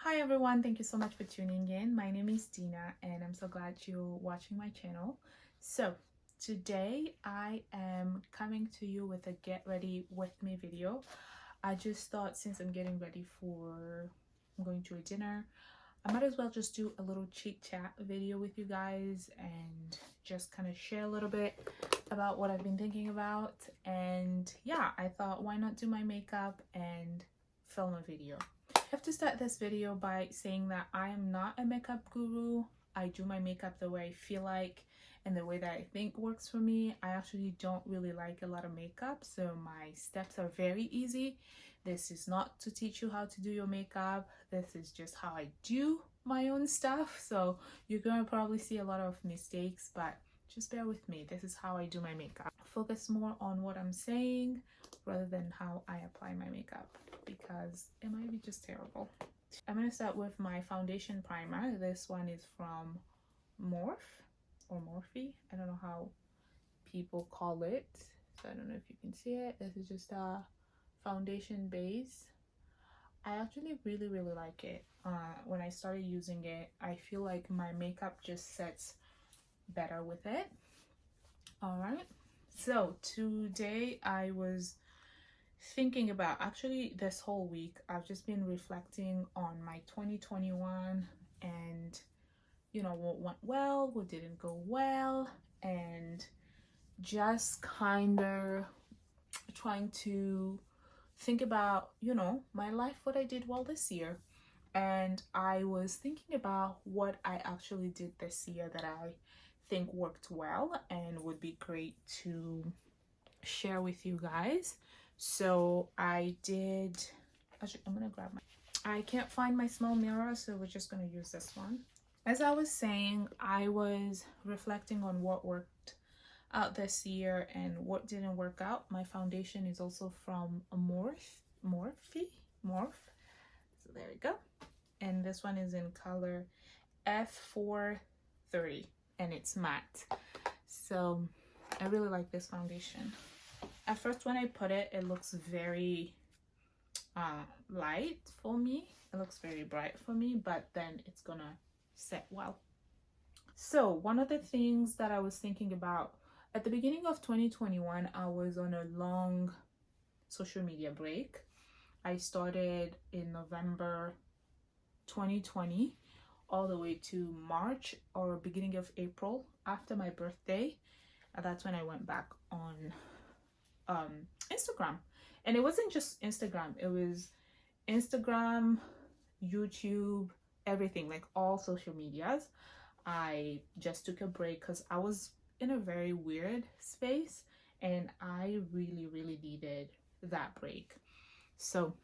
Hi everyone, thank you so much for tuning in. My name is Dina and I'm so glad you're watching my channel. So today I am coming to you with a get ready with me video. I just thought since I'm getting ready I'm going to a dinner, I might as well just do a little chit chat video with you guys and just kind of share a little bit about what I've been thinking about. And yeah, I thought why not do my makeup and film a video. I have to start this video by saying that I am not a makeup guru. I do my makeup the way I feel like and the way that I think works for me. I actually don't really like a lot of makeup, so my steps are very easy. This is not to teach you how to do your makeup. This is just how I do my own stuff. So you're gonna probably see a lot of mistakes, but just bear with me. This is how I do my makeup. Focus more on what I'm saying rather than how I apply my makeup, because it might be just terrible. I'm going to start with my foundation primer. This one is from Morphe or Morphe. I don't know how people call it, so I don't know if you can see it. This is just a foundation base. I actually really like it. When I started using it, I feel like my makeup just sets better with it. All right, so today I was thinking about, actually this whole week I've just been reflecting on my 2021 and what went well, what didn't go well, and just kind of trying to think about my life, what I did well this year. And I was thinking about what I actually did this year that I think worked well and would be great to share with you guys. So I did, actually I'm gonna grab I can't find my small mirror, so we're just gonna use this one. As I was saying, I was reflecting on what worked out this year and what didn't work out. My foundation is also from Morphe. So there we go. And this one is in color F430 and it's matte. So I really like this foundation. At first when I put it, it looks very light for me. It looks very bright for me, but then it's gonna set well. So one of the things that I was thinking about at the beginning of 2021, I was on a long social media break. I started in November 2020 all the way to March or beginning of April after my birthday. And that's when I went back on Instagram. And it wasn't just Instagram, it was Instagram, YouTube, everything, like all social medias. I just took a break because I was in a very weird space and I really needed that break. So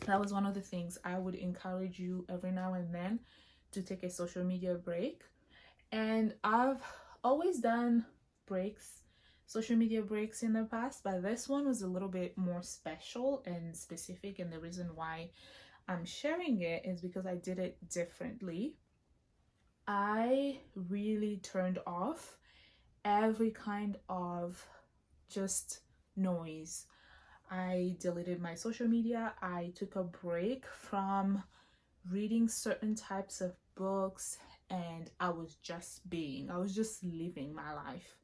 that was one of the things I would encourage you every now and then to take a social media break. And I've always done social media breaks in the past, but this one was a little bit more special and specific, and the reason why I'm sharing it is because I did it differently. I really turned off every kind of just noise. I deleted my social media. I took a break from reading certain types of books, and I was just living my life.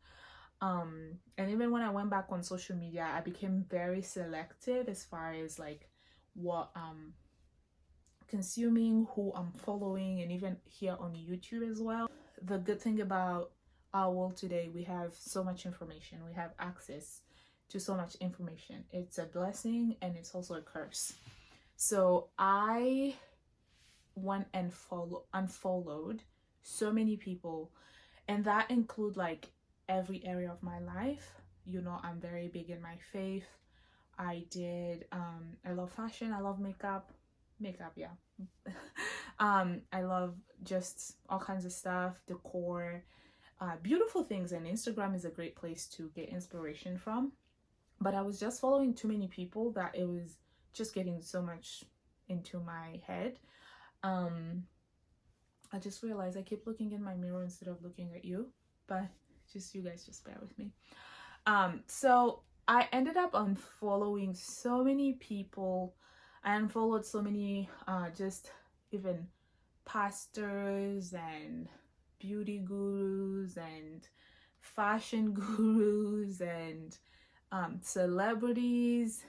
And even when I went back on social media, I became very selective as far as like what I'm consuming, who I'm following, and even here on YouTube as well. The good thing about our world today, we have so much information. We have access to so much information. It's a blessing and it's also a curse. So I went and unfollowed so many people, and that include like every area of my life. I'm very big in my faith. I love fashion, I love makeup, yeah. I love just all kinds of stuff, decor, beautiful things, and Instagram is a great place to get inspiration from. But I was just following too many people that it was just getting so much into my head. I just realized I keep looking in my mirror instead of looking at you, but you guys just bear with me. So I ended up unfollowing so many people. I unfollowed so many just even pastors and beauty gurus and fashion gurus and celebrities,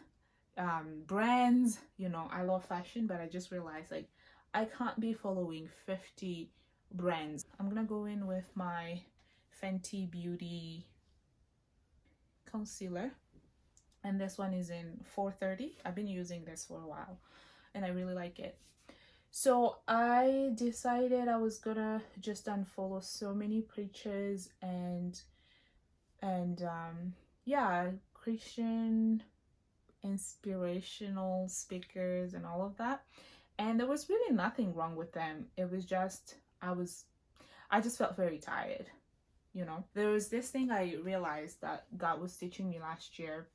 brands. You know, I love fashion, but I just realized like I can't be following 50 brands. I'm gonna go in with my Fenty Beauty concealer, and this one is in 430. I've been using this for a while and I really like it. So I decided I was gonna just unfollow so many preachers and yeah, Christian inspirational speakers and all of that. And there was really nothing wrong with them. It was just I just felt very tired, you know. There was this thing I realized that God was teaching me last year,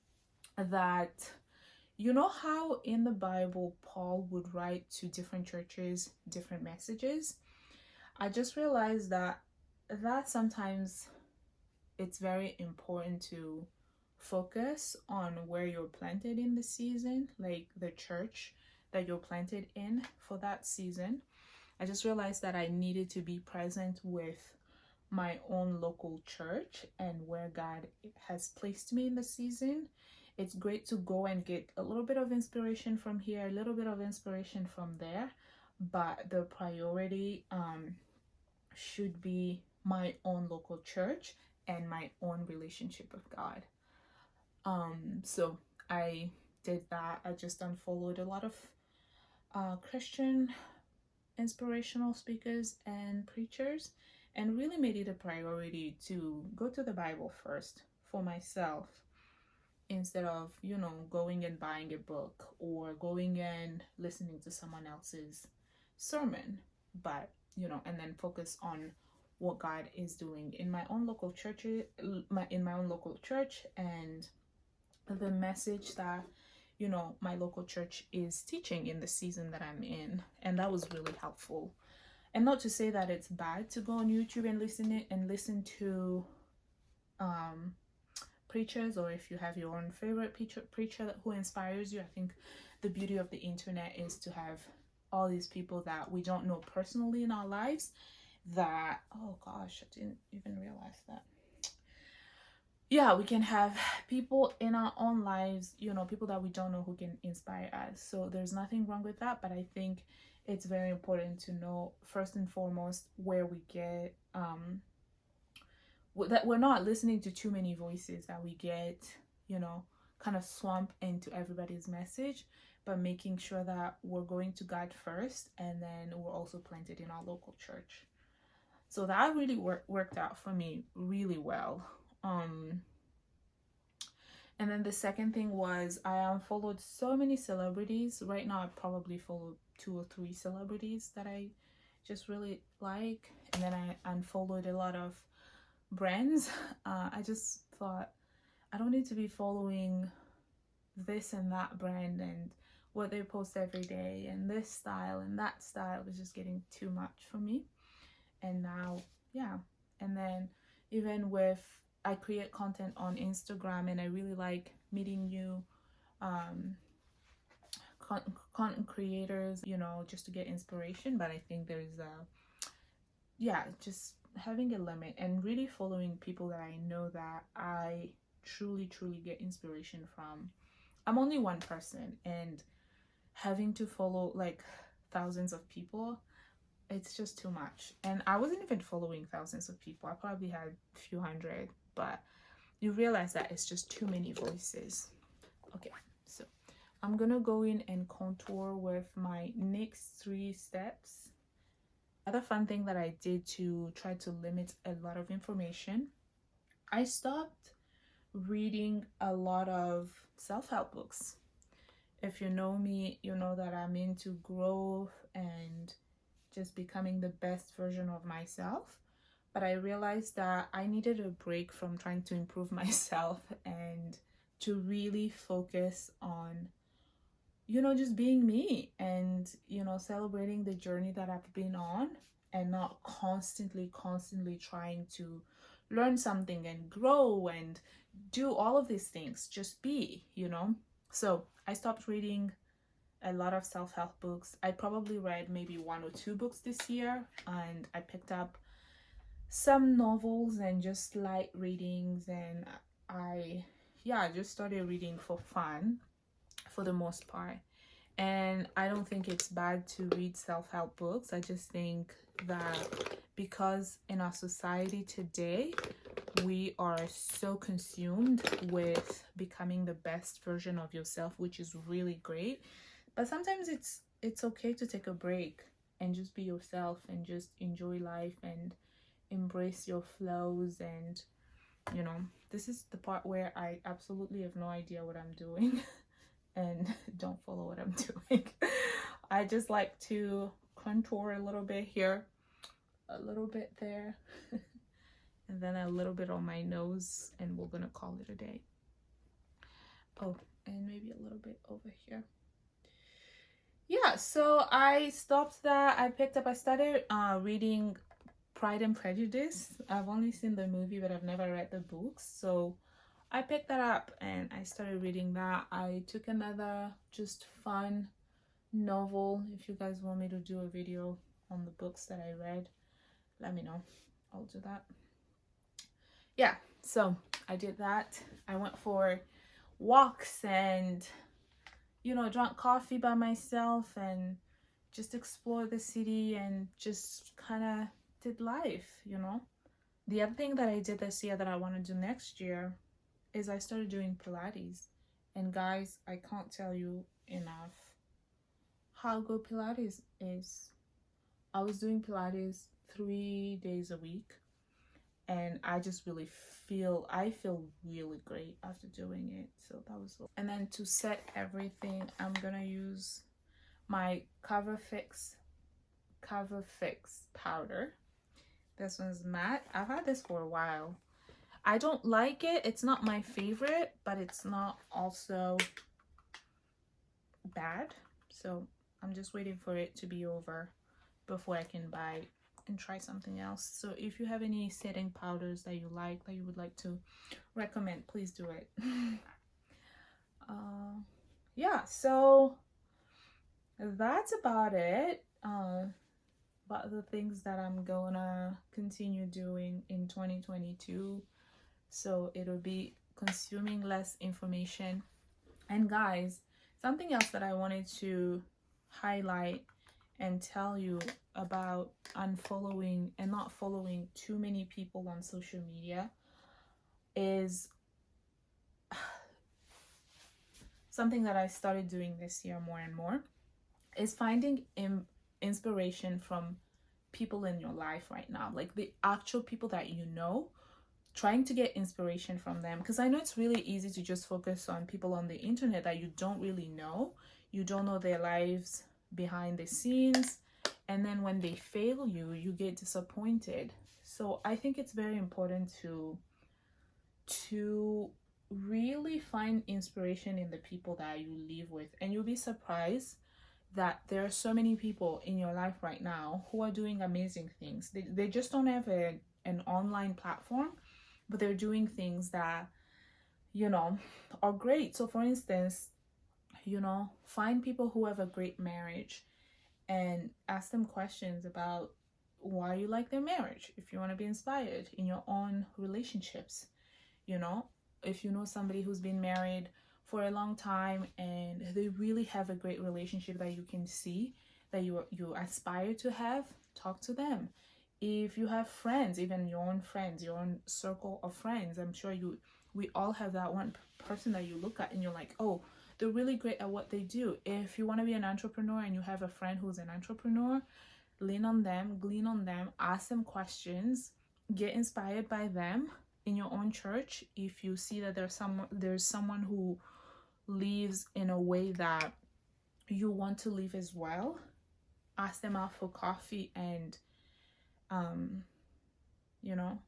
that you know how in the Bible Paul would write to different churches different messages. I just realized that sometimes it's very important to focus on where you're planted in the season, like the church that you're planted in for that season. I just realized that I needed to be present with my own local church and where God has placed me in the season. It's great to go and get a little bit of inspiration from here, a little bit of inspiration from there, but the priority should be my own local church and my own relationship with God. So I did that. I just unfollowed a lot of Christian inspirational speakers and preachers, and really made it a priority to go to the Bible first for myself, instead of, you know, going and buying a book or going and listening to someone else's sermon. But, you know, and then focus on what God is doing in my own local church, and the message that, you know, my local church is teaching in the season that I'm in. And that was really helpful. And not to say that it's bad to go on YouTube and listen to preachers, or if you have your own favorite preacher who inspires you. I think the beauty of the internet is to have all these people that we don't know personally in our lives, that, oh gosh, I didn't even realize that. Yeah, we can have people in our own lives, you know, people that we don't know who can inspire us. So there's nothing wrong with that, but I think it's very important to know first and foremost where we get that we're not listening to too many voices, that we get, you know, kind of swamped into everybody's message, but making sure that we're going to God first, and then we're also planted in our local church. So that really worked out for me really well. And then the second thing was I unfollowed so many celebrities. Right now I probably follow 2 or 3 celebrities that I just really like, and then I unfollowed a lot of brands. I just thought I don't need to be following this and that brand and what they post every day, and this style and that style was just getting too much for me. And now, yeah. And then even with, I create content on Instagram, and I really like meeting new content creators, you know, just to get inspiration. But I think there's just having a limit and really following people that I know that I truly get inspiration from. I'm only one person, and having to follow like thousands of people, it's just too much. And I wasn't even following thousands of people. I probably had a few hundred, but you realize that it's just too many voices. Okay, so I'm gonna go in and contour with my next 3 steps. Another fun thing that I did to try to limit a lot of information, I stopped reading a lot of self-help books. If you know me, you know that I'm into growth and just becoming the best version of myself. But I realized that I needed a break from trying to improve myself and to really focus on, you know, just being me and, you know, celebrating the journey that I've been on, and not constantly trying to learn something and grow and do all of these things. Just be, you know. So I stopped reading a lot of self-help books. I probably read maybe 1 or 2 books this year, and I picked up some novels and just light readings, and I just started reading for fun for the most part. And I don't think it's bad to read self-help books. I just think that because in our society today, we are so consumed with becoming the best version of yourself, which is really great. But sometimes it's okay to take a break and just be yourself and just enjoy life and embrace your flows. And you know, this is the part where I absolutely have no idea what I'm doing and don't follow what I'm doing. I just like to contour a little bit here, a little bit there, and then a little bit on my nose, and we're gonna call it a day. Oh, and maybe a little bit over here. Yeah, so I stopped that. I started reading Pride and Prejudice. I've only seen the movie, but I've never read the books. So I picked that up and I started reading that. I took another just fun novel. If you guys want me to do a video on the books that I read, let me know. I'll do that. Yeah, so I did that. I went for walks and, you know, drank coffee by myself and just explored the city and just kind of did life, you know. The other thing that I did this year that I want to do next year is I started doing Pilates. And guys, I can't tell you enough how good Pilates is. I was doing Pilates 3 days a week, and I just really feel really great after doing it. So that was all. And then to set everything, I'm gonna use my Cover Fix powder. This one's matte. I've had this for a while. I don't like it. It's not my favorite, but it's not also bad. So I'm just waiting for it to be over before I can buy and try something else. So if you have any setting powders that you like, that you would like to recommend, please do it. Yeah, so that's about it. About the things that I'm gonna continue doing in 2022. So it'll be consuming less information. And guys, something else that I wanted to highlight and tell you about unfollowing and not following too many people on social media is something that I started doing this year more and more, is finding inspiration from people in your life right now, like the actual people that you know, trying to get inspiration from them. Because I know it's really easy to just focus on people on the internet that you don't really know. You don't know their lives behind the scenes, and then when they fail you, you get disappointed. So I think it's very important to really find inspiration in the people that you live with. And you'll be surprised that there are so many people in your life right now who are doing amazing things. They just don't have an online platform, but they're doing things that, you know, are great. So for instance, you know, find people who have a great marriage and ask them questions about why you like their marriage. If you want to be inspired in your own relationships, you know, if you know somebody who's been married for a long time and they really have a great relationship that you can see that you aspire to have, talk to them. If you have friends, even your own friends, your own circle of friends, I'm sure we all have that one person that you look at and you're like, oh, they're really great at what they do. If you want to be an entrepreneur and you have a friend who's an entrepreneur, lean on them, glean on them, ask them questions, get inspired by them. In your own church, if you see that there's someone who lives in a way that you want to live as well, ask them out for coffee and you know,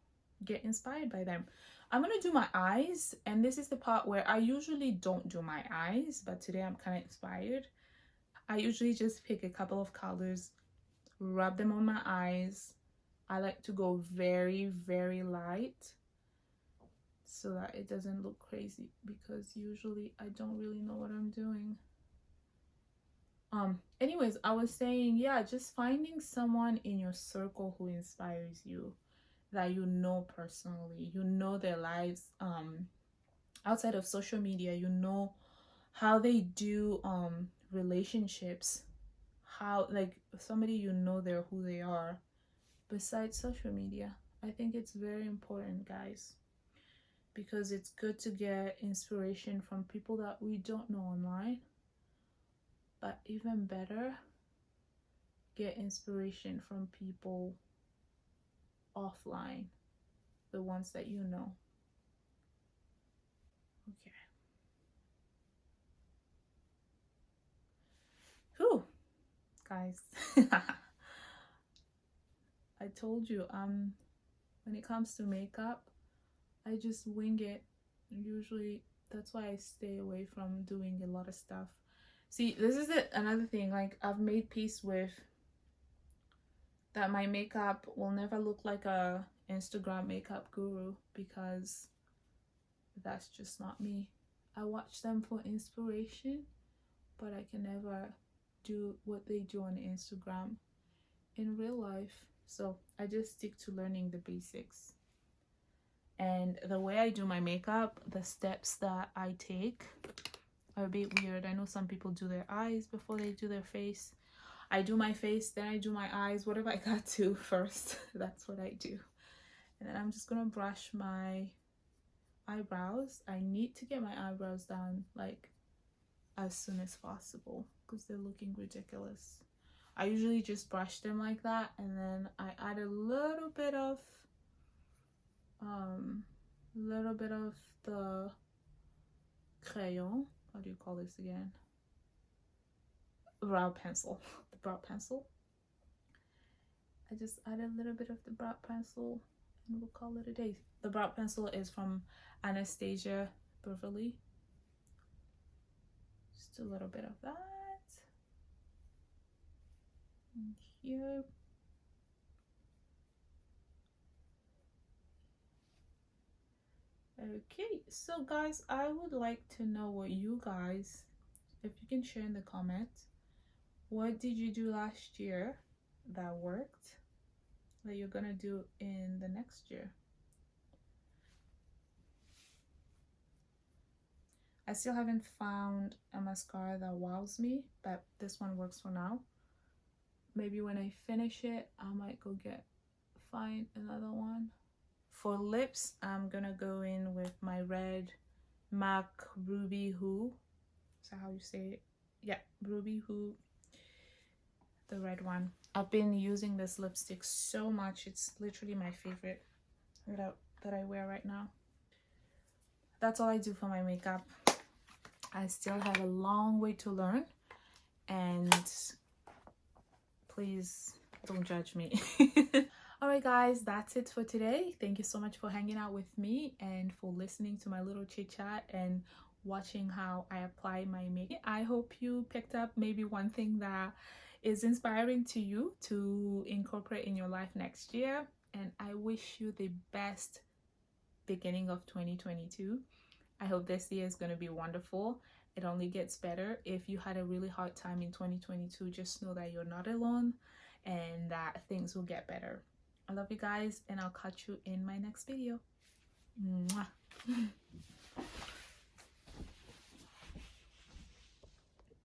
get inspired by them. I'm gonna do my eyes, and this is the part where I usually don't do my eyes, but today I'm kind of inspired. I usually just pick a couple of colors, rub them on my eyes. I like to go very, very light so that it doesn't look crazy, because usually I don't really know what I'm doing. Anyways, I was saying, yeah, just finding someone in your circle who inspires you, that you know personally, you know their lives outside of social media, you know how they do relationships, how, like, somebody, you know, they're who they are besides social media. I think it's very important, guys, because it's good to get inspiration from people that we don't know online, but even better, get inspiration from people offline, the ones that you know. Okay. Whew, guys. I told you, when it comes to makeup, I just wing it. Usually, that's why I stay away from doing a lot of stuff. See, this is another thing. Like, I've made peace with that my makeup will never look like a Instagram makeup guru, because that's just not me. I watch them for inspiration, but I can never do what they do on Instagram in real life. So I just stick to learning the basics. And the way I do my makeup, the steps that I take are a bit weird. I know some people do their eyes before they do their face. I do my face, then I do my eyes, whatever I got to first. That's what I do. And then I'm just gonna brush my eyebrows. I need to get my eyebrows done like as soon as possible because they're looking ridiculous. I usually just brush them like that, and then I add a little bit of the crayon. How do you call this again? Brow pencil. The brow pencil. I just add a little bit of the brow pencil and we'll call it a day. The brow pencil is from Anastasia Beverly. Just a little bit of that. And here. Okay, so guys, I would like to know what you guys, if you can share in the comments, what did you do last year that worked that you're gonna do in the next year? I still haven't found a mascara that wows me, but this one works for now. Maybe when I finish it, I might go find another one. For lips, I'm gonna go in with my red MAC Ruby Who. Is that how you say it? Yeah, Ruby Who. The red one. I've been using this lipstick so much. It's literally my favorite that I wear right now. That's all I do for my makeup. I still have a long way to learn, and please don't judge me. Alright guys, that's it for today. Thank you so much for hanging out with me and for listening to my little chit chat and watching how I apply my makeup. I hope you picked up maybe one thing that is inspiring to you to incorporate in your life next year, and I wish you the best beginning of 2022. I hope this year is going to be wonderful. It only gets better. If you had a really hard time in 2022, just know that you're not alone and that things will get better. I love you guys, and I'll catch you in my next video. Mwah.